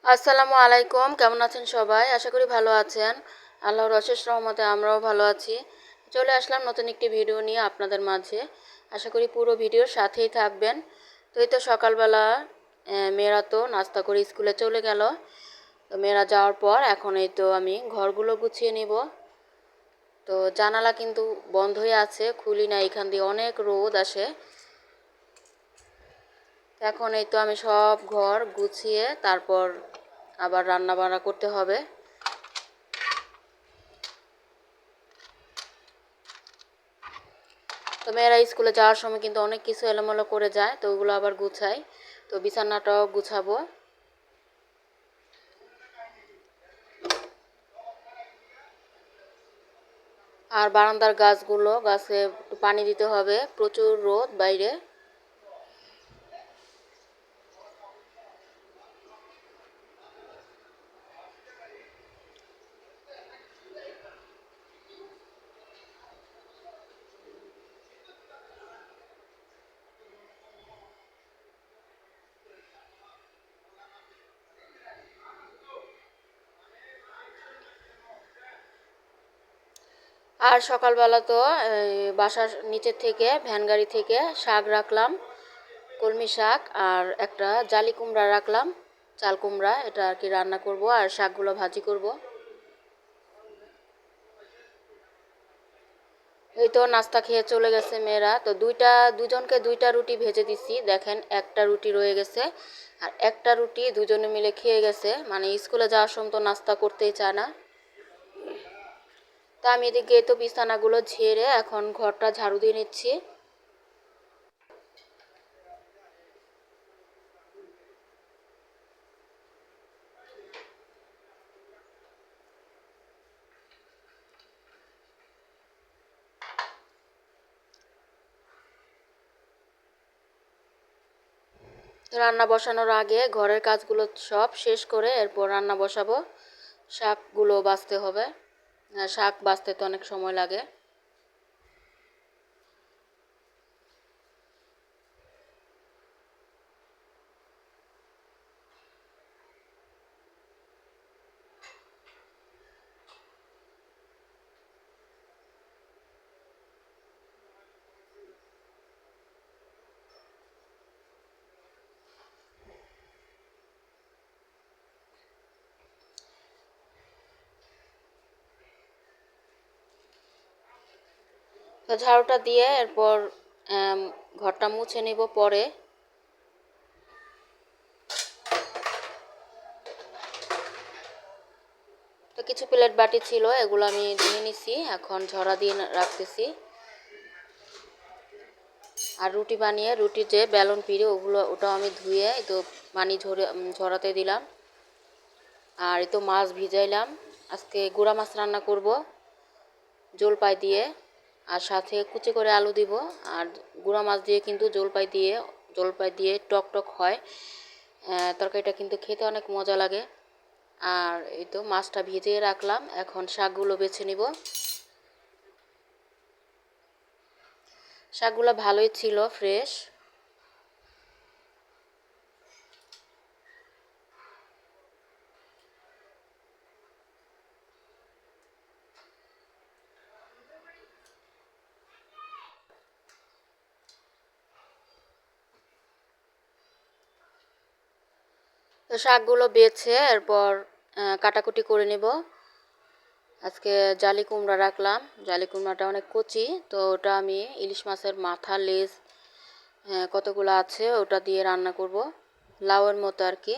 আসসালামু আলাইকুম, কেমন আছেন সবাই? আশা করি ভালো আছেন। আল্লাহর অশেষ রহমতে আমরাও ভালো আছি। চলে আসলাম নতুন একটি ভিডিও নিয়ে আপনাদের মাঝে। আশা করি পুরো ভিডিওর সাথেই থাকবেন। তো এই তো সকালবেলা মেয়েরা তো নাস্তা করে স্কুলে চলে গেল। তো মেয়েরা যাওয়ার পর এখন এই তো আমি ঘরগুলো গুছিয়ে নিব। তো জানালা কিন্তু বন্ধই আছে, খুলি না, এখান দিয়ে অনেক রোদ আসে। এখন এই তো আমি সব ঘর গুছিয়ে তারপর আবার রান্না বান্না করতে হবে। তো মেয়েরা স্কুলে যাওয়ার সময় কিন্তু অনেক কিছু এলোমেলো করে যায়, তো ওগুলো আবার গুছাই। তো বিছানাটাও গুছাবো। আর বারান্দার গাছে একটু পানি দিতে হবে, প্রচুর রোদ বাইরে। আর সকালবেলা তো বাসার নিচের থেকে ভ্যান গাড়ি থেকে শাক রাখলাম, কলমি শাক, আর একটা জালি কুমড়া রাখলাম, চাল কুমড়া, এটা আর কি রান্না করব, আর শাকগুলো ভাজি করব। এই তো নাস্তা খেয়ে চলে গেছে মেয়েরা। তো দুজনকে দুইটা রুটি ভেজে দিছি, দেখেন একটা রুটি রয়ে গেছে। আর একটা রুটি দুজনে মিলে খেয়ে গেছে, মানে স্কুলে যাওয়ার সময় তো নাস্তা করতেই চায় না। তো আমি এদিকে তো বিছানাগুলো ঝেড়ে এখন ঘরটা ঝাড়ু দিয়ে নিচ্ছি। রান্না বসানোর আগে ঘরের কাজগুলো সব শেষ করে এরপর রান্না বসাবো। শাকগুলো বাছতে হবে, শাক বাছতে তো অনেক সময় লাগে। তো ঝাড়ুটা দিয়ে এরপর ঘরটা মুছে নিব পরে। তো কিছু প্লেট বাটি ছিল, এগুলো আমি ধুয়ে নিছি, এখন ঝরা দিয়ে রাখতেছি। আর রুটি বানিয়ে রুটির যে বেলন পিড়ে ওটাও আমি ধুয়ে এই তো পানি ঝরাতে দিলাম। আর এই তো মাছ ভিজাইলাম, আজকে গুঁড়া মাছ রান্না করব জলপাই দিয়ে, আর সাথে কুচি করে আলু দিব। আর গুঁড়া মাছ দিয়ে কিন্তু জলপাই দিয়ে টক টক হয়, তরকারিটা কিন্তু খেতে অনেক মজা লাগে। আর এই তো মাছটা ভিজিয়ে রাখলাম, এখন শাকগুলো বেছে নিব। শাকগুলো ভালোই ছিল, ফ্রেশ। তো শাকগুলো বেছে এরপর কাটাকুটি করে নেব। আজকে জালি কুমড়া রাখলাম, জালি কুমড়াটা অনেক কচি, তো ওটা আমি ইলিশ মাছের মাথা লেজ কতগুলো আছে ওটা দিয়ে রান্না করব, লাউয়ের মতো আর কি।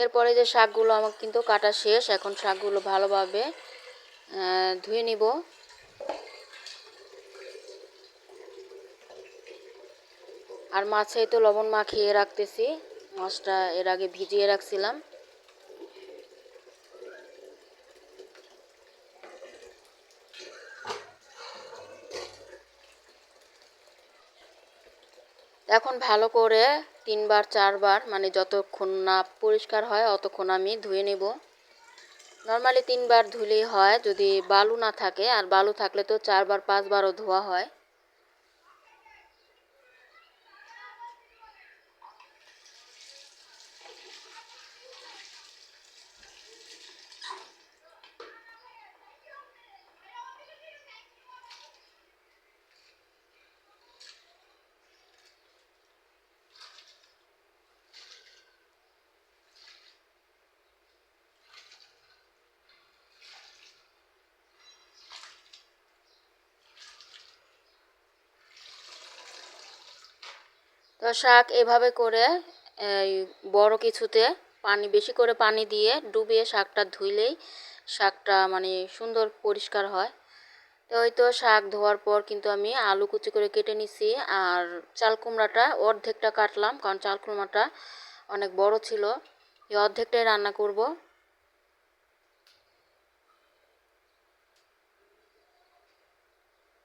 এরপরে যে শাকগুলো আমার কিন্তু কাটা শেষ, এখন শাকগুলো ভালোভাবে ধুয়ে নিব। আর মাছে তো লবণ মাখিয়ে রাখতেছি, মাছটা এর আগে ভিজিয়ে রাখছিলাম। এখন ভালো করে 3-4 বার, মানে যতক্ষণ না পরিষ্কার হয় অতক্ষণ আমি ধুয়ে নেব। নর্মালি 3 বার ধুলেই হয় যদি বালু না থাকে, আর বালু থাকলে তো 4-5বারও ধোয়া হয়। তো শাক এভাবে করে এই বড় কিছুতে পানি বেশি করে পানি দিয়ে ডুবিয়ে শাকটা ধুইলেই শাকটা মানে সুন্দর পরিষ্কার হয়। তো ওই তো শাক ধোয়ার পর কিন্তু আমি আলু কুচি করে কেটে নিছি, আর চাল কুমড়াটা অর্ধেকটা কাটলাম কারণ চাল কুমড়াটা অনেক বড় ছিল। এই অর্ধেকটাই রান্না করব।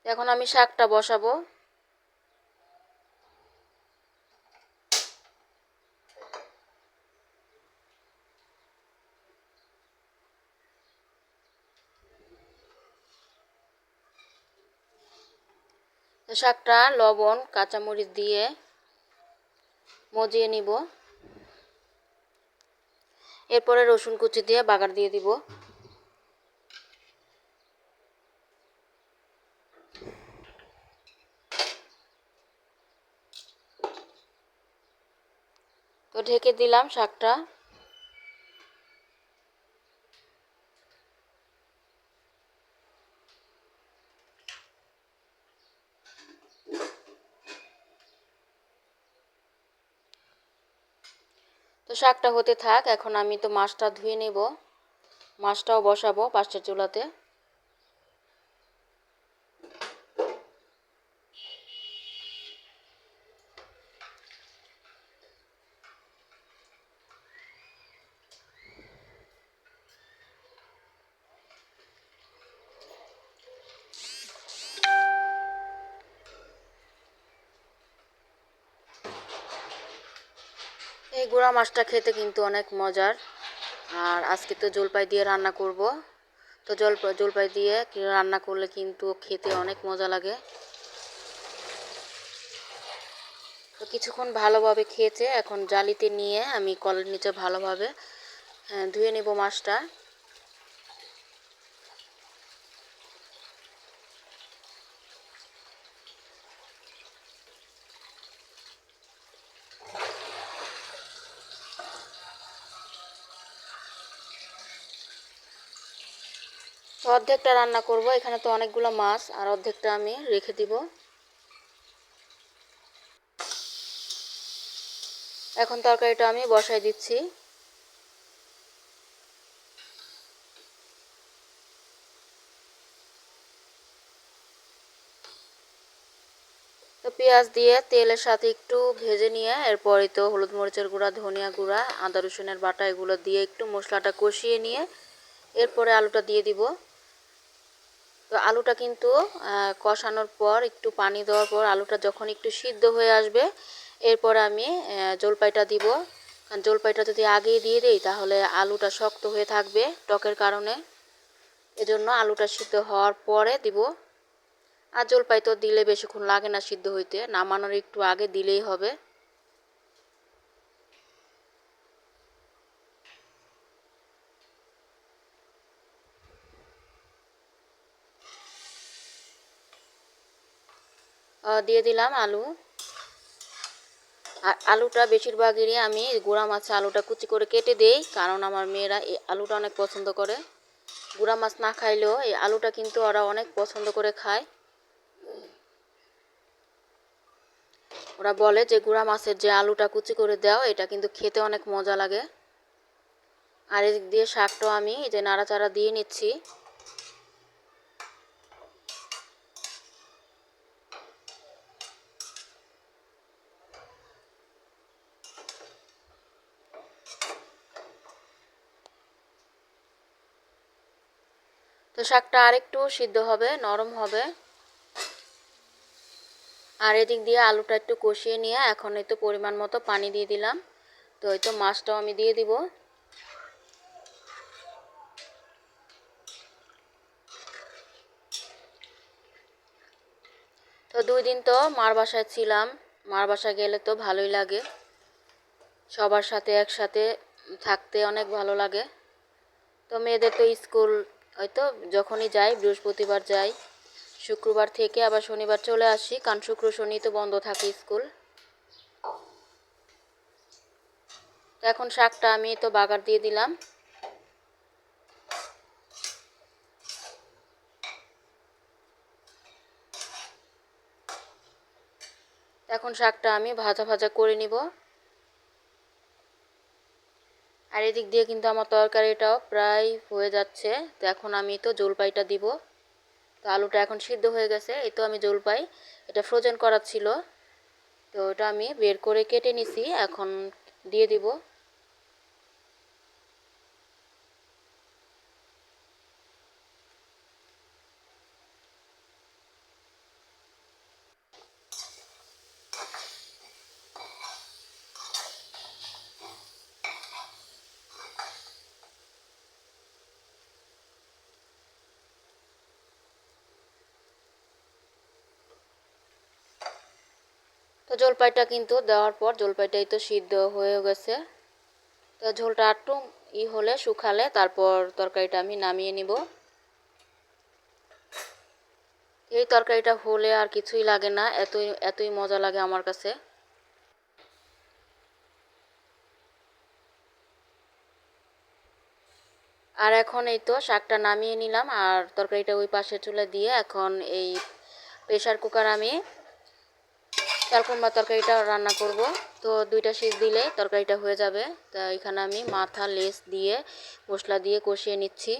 এখন আমি শাকটা বসাবো। তো শাকটা লবণ কাঁচামরিচ দিয়ে মজিয়ে নিব। এরপরে রসুন কুচি দিয়ে বাগার দিয়ে দিব। তো ঢেকে দিলাম শাকটা। তো শাকটা হতে থাক, এখন আমি তো মাছটা ধুয়ে নেব। মাছটাও বসাবো পাশের চুলাতে। এই গুঁড়া মাছটা খেতে কিন্তু অনেক মজার। আর আজকে তো জলপাই দিয়ে রান্না করব। তো জলপাই দিয়ে রান্না করলে কিন্তু খেতে অনেক মজা লাগে। তো কিছুক্ষণ ভালোভাবে খেয়েছে, এখন জালিতে নিয়ে আমি কলের নিচে ভালোভাবে ধুয়ে নেব মাছটা। তো অর্ধেকটা রান্না করব, এখানে তো অনেকগুলো মাছ, আর অর্ধেকটা আমি রেখে দিব। এখন তরকারিটা আমি বসাই দিচ্ছি। তো পেঁয়াজ দিয়ে তেলের সাথে একটু ভেজে নিয়ে এরপরই তো হলুদ মরিচের গুঁড়া, ধনিয়া গুঁড়া, আদা রসুনের বাটা এগুলো দিয়ে একটু মশলাটা কষিয়ে নিয়ে এরপরে আলুটা দিয়ে দিব। তো আলুটা কিন্তু কষানোর পর একটু পানি দেওয়ার পর আলুটা যখন একটু সিদ্ধ হয়ে আসবে এরপর আমি জলপাইটা দিব। কারণ জলপাইটা যদি আগেই দিয়ে দিই তাহলে আলুটা শক্ত হয়ে থাকবে টকের কারণে। এজন্য আলুটা সিদ্ধ হওয়ার পরে দিব। আর জলপাই তো দিলে বেশিক্ষণ লাগে না সিদ্ধ হইতে, নামানোর একটু আগে দিলেই হবে। দিয়ে দিলাম আলু। আর আলুটা বেশিরভাগই আমি গুঁড়া মাছে আলুটা কুচি করে কেটে দেই, কারণ আমার মেয়েরা এই আলুটা অনেক পছন্দ করে। গুঁড়া মাছ না খাইলেও এই আলুটা কিন্তু ওরা অনেক পছন্দ করে খায়। ওরা বলে যে গুঁড়া মাছের যে আলুটা কুচি করে দাও এটা কিন্তু খেতে অনেক মজা লাগে। আর এদিক দিয়ে শাকটাও আমি এই যে নাড়াচাড়া দিয়ে নিচ্ছি। তো শাকটা আরেকটু সিদ্ধ হবে, নরম হবে। আর এদিক দিয়ে আলুটা একটু কষিয়ে নিয়ে এখন এই তো পরিমাণ মতো পানি দিয়ে দিলাম। তো এই তো মাছটাও আমি দিয়ে দিব। তো 2 দিন তো মার বাসায় ছিলাম। মার বাসায় গেলে তো ভালোই লাগে, সবার সাথে একসাথে থাকতে অনেক ভালো লাগে। তো মেয়েদের তো স্কুল হয়তো যখনই যাই, বৃহস্পতিবার যাই, শুক্রবার থেকে আবার শনিবার চলে আসি, কারণ শুক্র শনি তো বন্ধ থাকে স্কুল। তো এখন শাকটা আমি তো বাগার দিয়ে দিলাম। এখন শাকটা আমি ভাজা ভাজা করে নিব। আর এদিক দিয়ে কিন্তু আমার তরকারিটাও প্রায় হয়ে যাচ্ছে। তো এখন আমি তো জলপাইটা দিব। তো আলুটা এখন সিদ্ধ হয়ে গেছে। এই তো আমি জলপাই, এটা ফ্রোজেন করা ছিল, তো ওটা আমি বের করে কেটে নিছি, এখন দিয়ে দিব। তো জলপাইটা কিন্তু দেওয়ার পর জলপাইটাই তো সিদ্ধ হয়ে গেছে। তো ঝোলটা একটু হলে শুকালে তারপর তরকারিটা আমি নামিয়ে নিব। এই তরকারিটা হলে আর কিছুই লাগে না, এতই এতই মজা লাগে আমার কাছে। আর এখন এই তো শাকটা নামিয়ে নিলাম, আর তরকারিটা ওই পাশে চুলে দিয়ে এখন এই প্রেশার কুকার আমি চাল কুমড়া তরকারিটা রান্না করব। তো 2টা সিজ দিলে তরকারিটা হয়ে যাবে। তা এখানে আমি মাথা লেস দিয়ে মশলা দিয়ে কষিয়ে নিচ্ছি।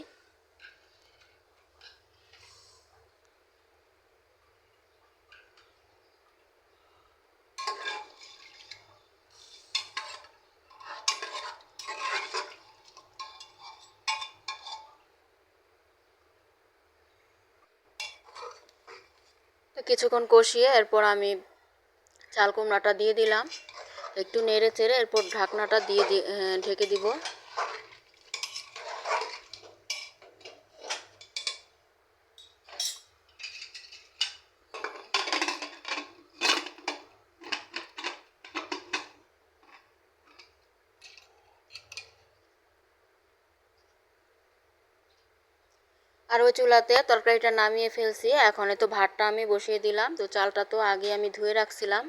তো কিছুক্ষণ কষিয়ে এরপর আমি চাল কুমড়াটা দিয়ে দিলাম, একটু নেড়ে চেড়ে এরপর ঢাকনাটা দিয়ে ঢেকে দিব। আর ওই চুলাতে তরকারিটা নামিয়ে ফেলছি, এখন তো ভাতটা আমি বসিয়ে দিলাম। তো চালটা তো আগে আমি ধুয়ে রাখছিলাম।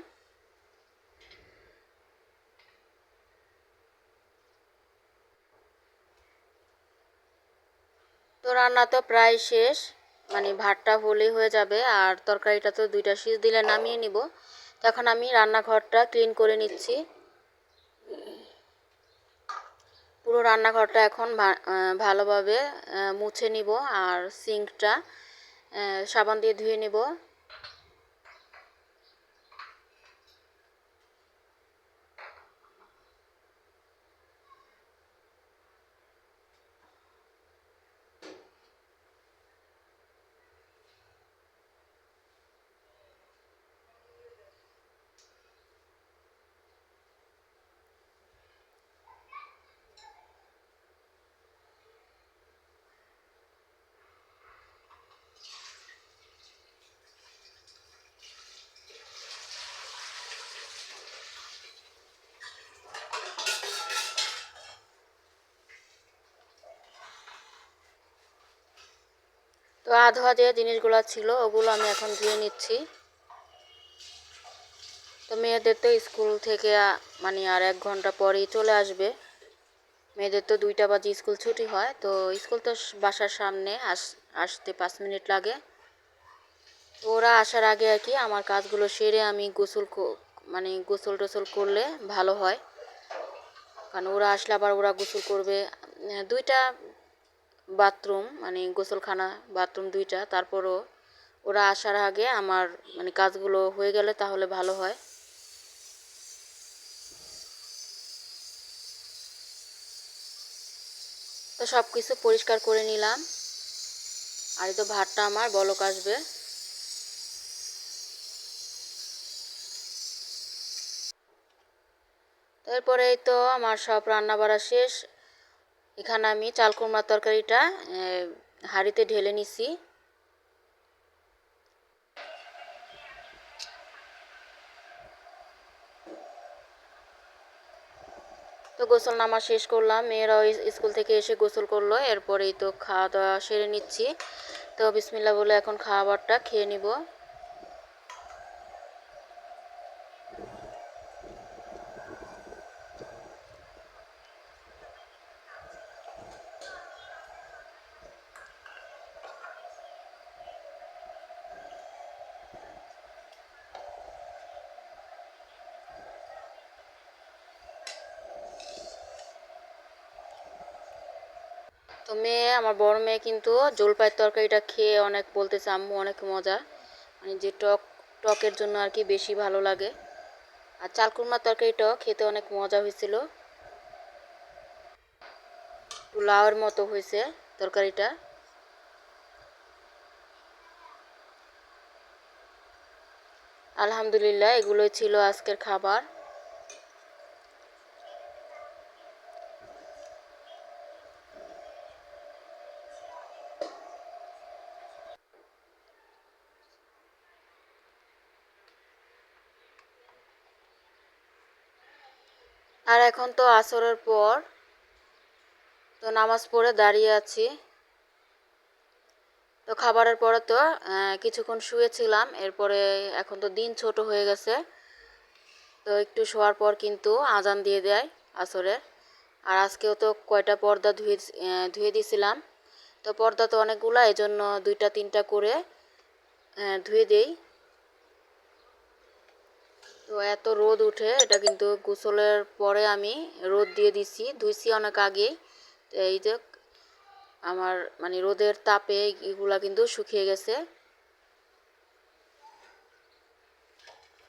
তো রান্না তো প্রায় শেষ, মানে ভাতটা হলেই হয়ে যাবে, আর তরকারিটা তো 2টা সিজ দিলে নামিয়ে নিব। তখন আমি রান্নাঘরটা ক্লিন করে নিচ্ছি। পুরো রান্নাঘরটা এখন ভালোভাবে মুছে নিব, আর সিঙ্কটা সাবান দিয়ে ধুয়ে নিব। তো আধোয়া যে জিনিসগুলো ছিল ওগুলো আমি এখন ধুয়ে নিচ্ছি। তো মেয়েদের তো স্কুল থেকে মানে আর 1 ঘন্টা পরেই চলে আসবে। মেয়েদের তো 2টা বাজে স্কুল ছুটি হয়। তো স্কুল তো বাসার সামনে, আসতে 5 মিনিট লাগে। তো ওরা আসার আগে আর কি আমার কাজগুলো সেরে আমি মানে গোসল টোসল করলে ভালো হয়, কারণ ওরা আসলে আবার ওরা গোসল করবে। 2টা বাথরুম, মানে গোসলখানা বাথরুম 2টা, তারপরও ওরা আসার আগে আমার মানে কাজগুলো হয়ে গেলে তাহলে ভালো হয়। তো সব কিছু পরিষ্কার করে নিলাম, আর এই তো ভাতটা আমার বলক আসবে। তারপরে এই তো আমার সব রান্না বাড়া শেষ। এখানে আমি চাল কুমড়ার তরকারিটা হাঁড়িতে ঢেলে নিছি। তো গোসল নামা শেষ করলাম, মেয়েরাও স্কুল থেকে এসে গোসল করলো, এরপরেই তো খাওয়া দাওয়া সেরে নিচ্ছি। তো বিসমিল্লাহ বলে এখন খাবারটা খেয়ে নিব। তো আমার বড় মেয়ে কিন্তু জলপাইয়ের তরকারিটা খেয়ে অনেক বলতেছে আম্মু অনেক মজা, মানে যে টকের জন্য আর কি বেশি ভালো লাগে। আর চালকুরমার তরকারিটাও খেতে অনেক মজা হয়েছিল, একটু লাউয়ের মতো হয়েছে তরকারিটা। আলহামদুলিল্লাহ, এগুলোই ছিল আজকের খাবার। আর এখন তো আসরের পর, তো নামাজ পড়ে দাঁড়িয়ে আছি। তো খাবারের পরে তো কিছুক্ষণ শুয়েছিলাম, এরপরে এখন তো দিন ছোট হয়ে গেছে, তো একটু শোয়ার পর কিন্তু আজান দিয়ে দেয় আসরের। আর আজকেও তো কয়টা পর্দা ধুয়ে দিয়েছিলাম, তো পর্দা তো অনেকগুলো, এই জন্য 2-3টা করে ধুয়ে দেই। তো এত রোদ উঠে, এটা কিন্তু গোসলের পরে আমি রোদ দিয়ে দিছি, ধুইছি অনেক আগেই। তো এই যে আমার মানে রোদের তাপে এগুলা কিন্তু শুকিয়ে গেছে।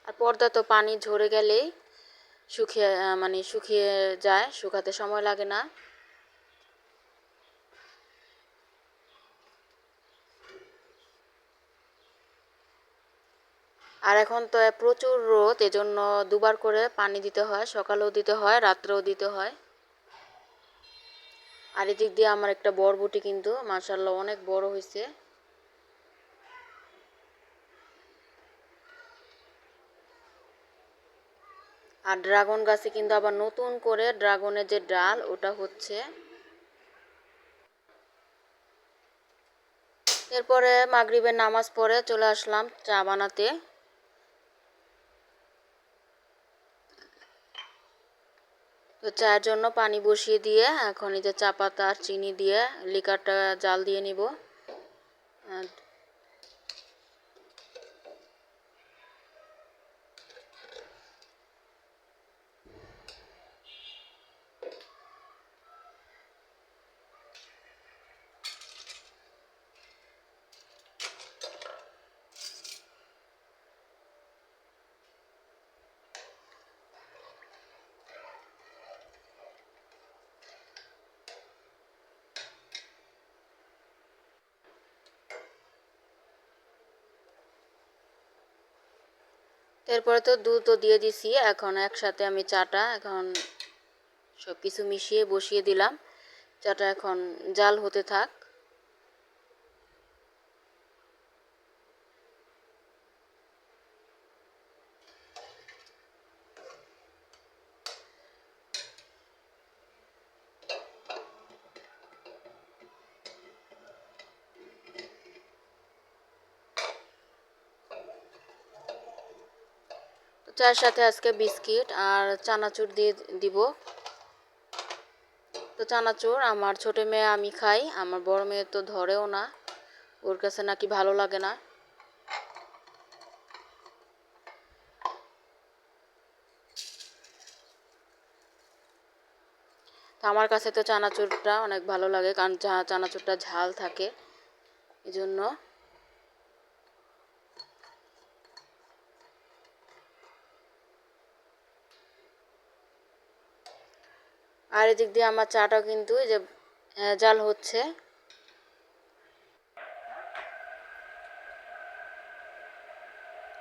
আর পর্দা তো পানি ঝরে গেলেই শুকিয়ে যায়, শুকাতে সময় লাগে না। আর এখন তো প্রচুর রোদ, এজন্য দুবার করে পানি দিতে হয়, সকালেও দিতে হয়, রাত্রেও দিতে হয়। আর এদিক দিয়ে আমার একটা বরবটি কিন্তু মাশাআল্লাহ অনেক বড় হয়েছে। আর ড্রাগন গাছে কিন্তু আবার নতুন করে ড্রাগনের যে ডাল ওটা হচ্ছে। এরপরে মাগরিবের নামাজ পড়ে চলে আসলাম চা বানাতে। তো চায়ের জন্য পানি বসিয়ে দিয়ে এখন এই যে চা পাতা আর চিনি দিয়ে লিকারটা জাল দিয়ে নিব। এরপরে তো দুধও দিয়ে দিছি, এখন একসাথে আমি চাটা এখন সব কিছু মিশিয়ে বসিয়ে দিলাম। চাটা এখন জাল হতে থাক। চায়ের সাথে আজকে বিস্কিট আর চানাচুর দিয়ে দিব। তো চানাচুর আমার ছোট মেয়ে আমি খাই, আমার বড় মেয়ে তো ধরেও না, ওর কাছে নাকি ভালো লাগে না। তো আমার কাছে তো চানাচুরটা অনেক ভালো লাগে, কারণ চানাচুরটা ঝাল থাকে এজন্য। আর এদিক দিয়ে আমার চাটা কিন্তু এই যে জাল হচ্ছে।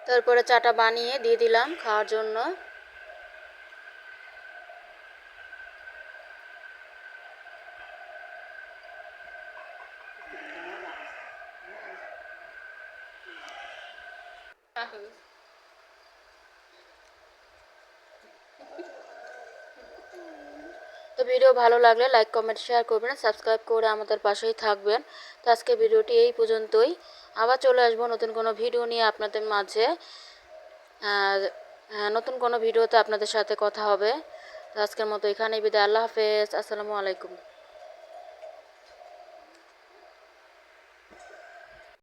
তারপরে চাটা বানিয়ে দিয়ে দিলাম খাওয়ার জন্য। তো ভিডিও ভালো লাগলে লাইক কমেন্ট শেয়ার করবেন, সাবস্ক্রাইব করে আমাদের পাশেই থাকবেন। তো আজকে ভিডিওটি এই পর্যন্তই, আবার চলে আসবো নতুন কোনো ভিডিও নিয়ে আপনাদের মাঝে। নতুন কোনো ভিডিওতে আপনাদের সাথে কথা হবে। তো আজকের মতো এখানেই বিদায়, আল্লাহ হাফেজ, আসসালামু আলাইকুম।